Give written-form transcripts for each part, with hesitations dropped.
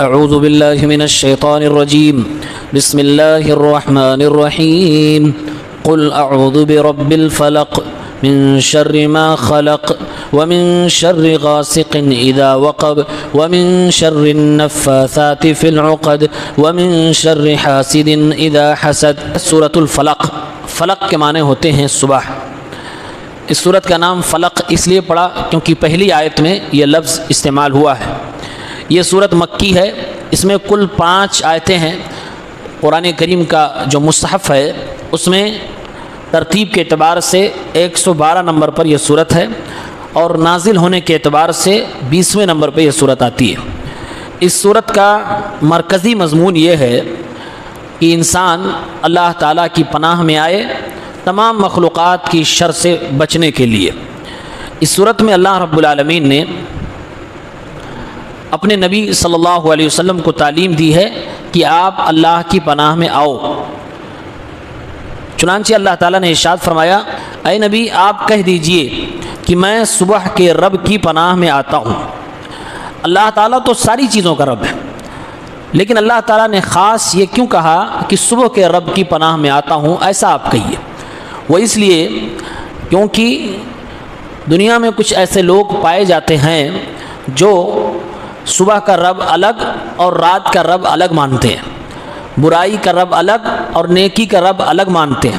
اعوذ باللہ من الشیطان الرجیم بسم اللہ الرحمن الرحیم قل اعوذ برب الفلق من شر ما خلق ومن شر غاسق اذا وقب ومن شر النفاثات في العقد ومن شر حاسد اذا حسد۔ سورۃ الفلق، فلق کے معنی ہوتے ہیں صبح۔ اس سورت کا نام فلق اس لیے پڑا کیونکہ پہلی آیت میں یہ لفظ استعمال ہوا ہے۔ یہ سورت مکی ہے، اس میں کل 5 آیتیں ہیں۔ قرآن کریم کا جو مصحف ہے اس میں ترتیب کے اعتبار سے 112 نمبر پر یہ سورت ہے، اور نازل ہونے کے اعتبار سے 20ویں نمبر پہ یہ سورت آتی ہے۔ اس سورت کا مرکزی مضمون یہ ہے کہ انسان اللہ تعالیٰ کی پناہ میں آئے تمام مخلوقات کی شر سے بچنے کے لیے۔ اس سورت میں اللہ رب العالمین نے اپنے نبی صلی اللہ علیہ وسلم کو تعلیم دی ہے کہ آپ اللہ کی پناہ میں آؤ۔ چنانچہ اللہ تعالیٰ نے ارشاد فرمایا، اے نبی آپ کہہ دیجئے کہ میں صبح کے رب کی پناہ میں آتا ہوں۔ اللہ تعالیٰ تو ساری چیزوں کا رب ہے، لیکن اللہ تعالیٰ نے خاص یہ کیوں کہا کہ صبح کے رب کی پناہ میں آتا ہوں؟ ایسا آپ کہیے۔ وہ اس لیے کیونکہ دنیا میں کچھ ایسے لوگ پائے جاتے ہیں جو صبح کا رب الگ اور رات کا رب الگ مانتے ہیں، برائی کا رب الگ اور نیکی کا رب الگ مانتے ہیں۔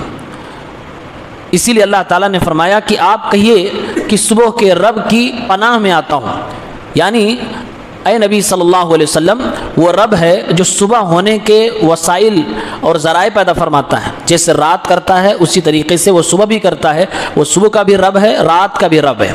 اسی لیے اللہ تعالیٰ نے فرمایا کہ آپ کہیے کہ صبح کے رب کی پناہ میں آتا ہوں، یعنی اے نبی صلی اللہ علیہ وسلم وہ رب ہے جو صبح ہونے کے وسائل اور ذرائع پیدا فرماتا ہے۔ جیسے رات کرتا ہے اسی طریقے سے وہ صبح بھی کرتا ہے، وہ صبح کا بھی رب ہے، رات کا بھی رب ہے۔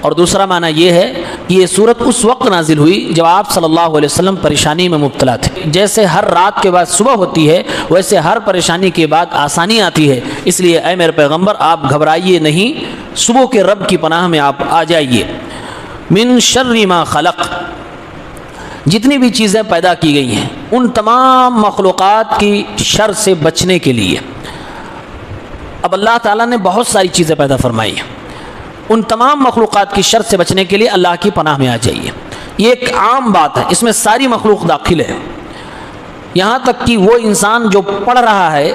اور دوسرا معنی یہ ہے کہ یہ سورت اس وقت نازل ہوئی جب آپ صلی اللہ علیہ وسلم پریشانی میں مبتلا تھے۔ جیسے ہر رات کے بعد صبح ہوتی ہے ویسے ہر پریشانی کے بعد آسانی آتی ہے، اس لیے اے میرے پیغمبر آپ گھبرائیے نہیں، صبح کے رب کی پناہ میں آپ آ جائیے۔ من شر ما خلق، جتنی بھی چیزیں پیدا کی گئی ہیں ان تمام مخلوقات کی شر سے بچنے کے لیے۔ اب اللہ تعالیٰ نے بہت ساری چیزیں پیدا فرمائی ہیں، ان تمام مخلوقات کی شر سے بچنے کے لیے اللہ کی پناہ میں آ جائیے۔ یہ ایک عام بات ہے، اس میں ساری مخلوق داخل ہے، یہاں تک کہ وہ انسان جو پڑھ رہا ہے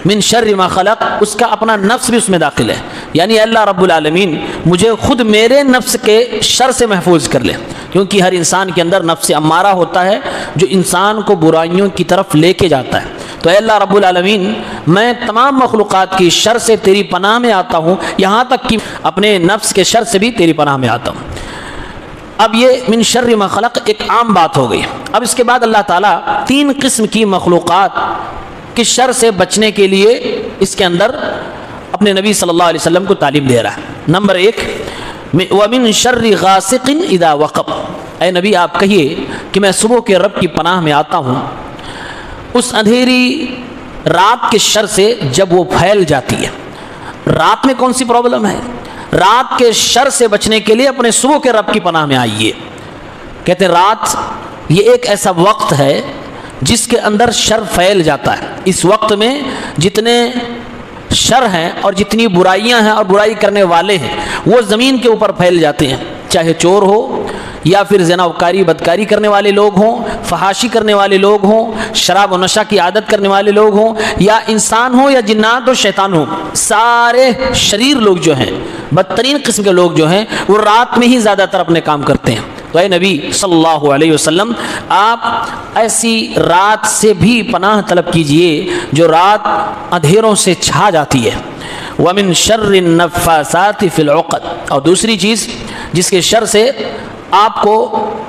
من شر ما خلق، اس کا اپنا نفس بھی اس میں داخل ہے، یعنی اللہ رب العالمین مجھے خود میرے نفس کے شر سے محفوظ کر لے، کیونکہ ہر انسان کے اندر نفس امارہ ہوتا ہے جو انسان کو برائیوں کی طرف لے کے جاتا ہے۔ تو اے اللہ رب العالمین میں تمام مخلوقات کی شر سے تیری پناہ میں آتا ہوں، یہاں تک کہ اپنے نفس کے شر سے بھی تیری پناہ میں آتا ہوں۔ اب یہ من شر ما خلق ایک عام بات ہو گئی۔ اب اس کے بعد اللہ تعالیٰ 3 قسم کی مخلوقات کی شر سے بچنے کے لیے اس کے اندر اپنے نبی صلی اللہ علیہ وسلم کو تعلیم دے رہا ہے۔ نمبر 1، وَمِن شَرِّ غَاسِقٍ إِذَا وَقَبَ، اے نبی آپ کہیے کہ میں صبح کے رب کی پناہ میں آتا ہوں اس اندھیری رات کے شر سے جب وہ پھیل جاتی ہے۔ رات میں کون سی پرابلم ہے؟ رات کے شر سے بچنے کے لیے اپنے صبح کے رب کی پناہ میں آئیے۔ کہتے ہیں رات یہ ایک ایسا وقت ہے جس کے اندر شر پھیل جاتا ہے۔ اس وقت میں جتنے شر ہیں اور جتنی برائیاں ہیں اور برائی کرنے والے ہیں وہ زمین کے اوپر پھیل جاتے ہیں، چاہے چور ہو یا پھر زنا وکاری بدکاری کرنے والے لوگ ہوں، فحاشی کرنے والے لوگ ہوں، شراب و نشہ کی عادت کرنے والے لوگ ہوں، یا انسان ہو یا جنات و شیطان ہو، سارے شریر لوگ جو ہیں، بدترین قسم کے لوگ جو ہیں وہ رات میں ہی زیادہ تر اپنے کام کرتے ہیں۔ تو اے نبی صلی اللہ علیہ وسلم آپ ایسی رات سے بھی پناہ طلب کیجئے جو رات اندھیروں سے چھا جاتی ہے۔ وَمِن شَرِّ النَّفَّاثَاتِ فِي الْعُقَدِ، اور دوسری چیز جس کے شر سے آپ کو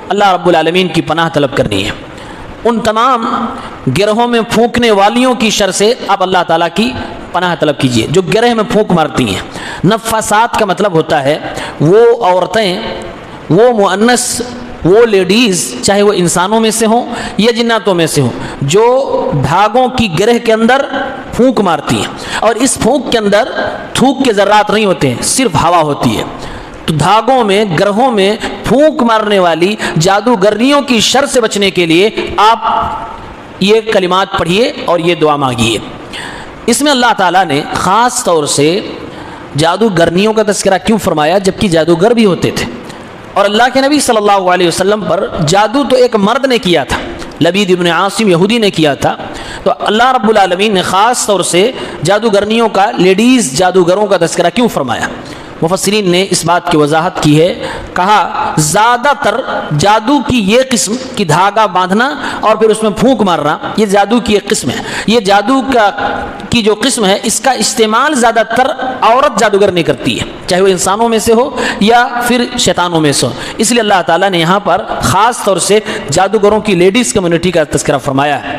اللہ رب العالمین کی پناہ طلب کرنی ہے، ان تمام گرہوں میں پھونکنے والیوں کی شر سے آپ اللہ تعالیٰ کی پناہ طلب کیجئے جو گرہ میں پھونک مارتی ہیں۔ نفاسات کا مطلب ہوتا ہے وہ عورتیں، وہ مؤنث، وہ لیڈیز، چاہے وہ انسانوں میں سے ہوں یا جناتوں میں سے ہوں، جو دھاگوں کی گرہ کے اندر پھونک مارتی ہیں، اور اس پھونک کے اندر تھوک کے ذرات نہیں ہوتے ہیں، صرف ہوا ہوتی ہے۔ تو دھاگوں میں، گرہوں میں پھونک مارنے والی جادوگرنیوں کی شر سے بچنے کے لیے آپ یہ کلمات پڑھیے اور یہ دعا مانگیے۔ اس میں اللہ تعالیٰ نے خاص طور سے جادوگرنیوں کا تذکرہ کیوں فرمایا جبکہ جادوگر بھی ہوتے تھے؟ اور اللہ کے نبی صلی اللہ علیہ وسلم پر جادو تو ایک مرد نے کیا تھا، لبید ابن عاصم یہودی نے کیا تھا، تو اللہ رب العالمین نے خاص طور سے جادوگرنیوں کا، لیڈیز جادوگروں کا تذکرہ کیوں فرمایا؟ مفسرین نے اس بات کی وضاحت کی ہے، کہا زیادہ تر جادو کی یہ قسم کی دھاگا باندھنا اور پھر اس میں پھونک مارنا، یہ جادو کی ایک قسم ہے۔ یہ جادو کی جو قسم ہے اس کا استعمال زیادہ تر عورت جادوگر نہیں کرتی ہے، چاہے وہ انسانوں میں سے ہو یا پھر شیطانوں میں سے ہو، اس لیے اللہ تعالیٰ نے یہاں پر خاص طور سے جادوگروں کی لیڈیز کمیونٹی کا تذکرہ فرمایا ہے۔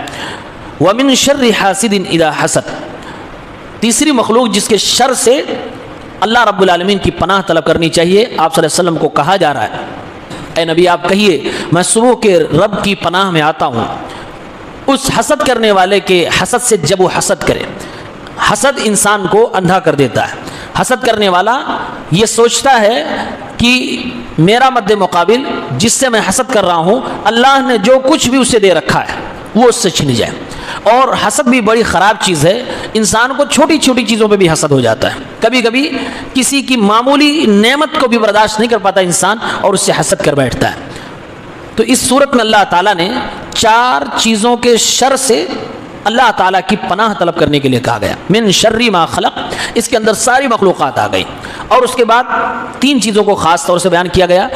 وَمِن شَرِّ حَاسِدٍ إِذَا حَسَدَ، تیسری مخلوق جس کے شر سے اللہ رب العالمین کی پناہ طلب کرنی چاہیے، آپ صلی اللہ علیہ وسلم کو کہا جا رہا ہے، اے نبی آپ کہیے میں صبح کے رب کی پناہ میں آتا ہوں اس حسد کرنے والے کے حسد سے جب وہ حسد کرے۔ حسد انسان کو اندھا کر دیتا ہے۔ حسد کرنے والا یہ سوچتا ہے کہ میرا مد مقابل جس سے میں حسد کر رہا ہوں، اللہ نے جو کچھ بھی اسے دے رکھا ہے وہ اس سے چھن جائے۔ اور حسد بھی بڑی خراب چیز ہے، انسان کو چھوٹی چھوٹی چیزوں پہ بھی حسد ہو جاتا ہے۔ کبھی کبھی کسی کی معمولی نعمت کو بھی برداشت نہیں کر پاتا انسان اور اس سے حسد کر بیٹھتا ہے۔ تو اس صورت میں اللہ تعالیٰ نے 4 چیزوں کے شر سے اللہ تعالیٰ کی پناہ طلب کرنے کے لیے کہا گیا، من شر ما خلق، اس کے اندر ساری مخلوقات آ گئی، اور اس کے بعد 3 چیزوں کو خاص طور سے بیان کیا گیا۔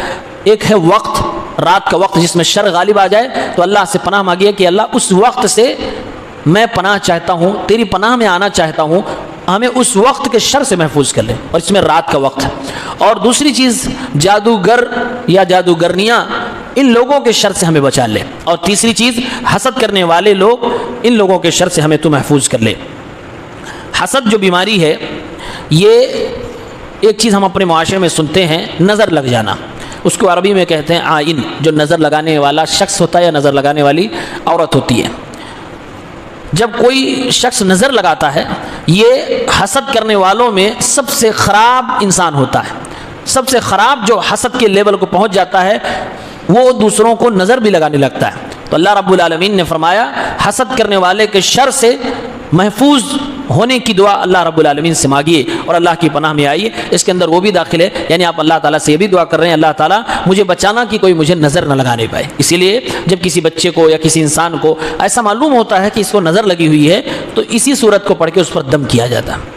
ایک ہے وقت، رات کا وقت جس میں شر غالب آ جائے، تو اللہ سے پناہ مانگیے کہ اللہ اس وقت سے میں پناہ چاہتا ہوں، تیری پناہ میں آنا چاہتا ہوں، ہمیں اس وقت کے شر سے محفوظ کر لے، اور اس میں رات کا وقت ہے۔ اور دوسری چیز جادوگر یا جادوگرنیاں، ان لوگوں کے شر سے ہمیں بچا لے، اور تیسری چیز حسد کرنے والے لوگ، ان لوگوں کے شر سے ہمیں تو محفوظ کر لے۔ حسد جو بیماری ہے، یہ ایک چیز ہم اپنے معاشرے میں سنتے ہیں، نظر لگ جانا، اس کو عربی میں کہتے ہیں عائن، جو نظر لگانے والا شخص ہوتا ہے یا نظر لگانے والی عورت ہوتی ہے۔ جب کوئی شخص نظر لگاتا ہے، یہ حسد کرنے والوں میں سب سے خراب انسان ہوتا ہے۔ سب سے خراب جو حسد کے لیول کو پہنچ جاتا ہے، وہ دوسروں کو نظر بھی لگانے لگتا ہے۔ تو اللہ رب العالمین نے فرمایا حسد کرنے والے کے شر سے محفوظ ہونے کی دعا اللہ رب العالمین سے مانگیے اور اللہ کی پناہ میں آئیے۔ اس کے اندر وہ بھی داخل ہے، یعنی آپ اللہ تعالیٰ سے یہ بھی دعا کر رہے ہیں اللہ تعالیٰ مجھے بچانا کہ کوئی مجھے نظر نہ لگانے پائے۔ اسی لیے جب کسی بچے کو یا کسی انسان کو ایسا معلوم ہوتا ہے کہ اس کو نظر لگی ہوئی ہے، تو اسی صورت کو پڑھ کے اس پر دم کیا جاتا ہے۔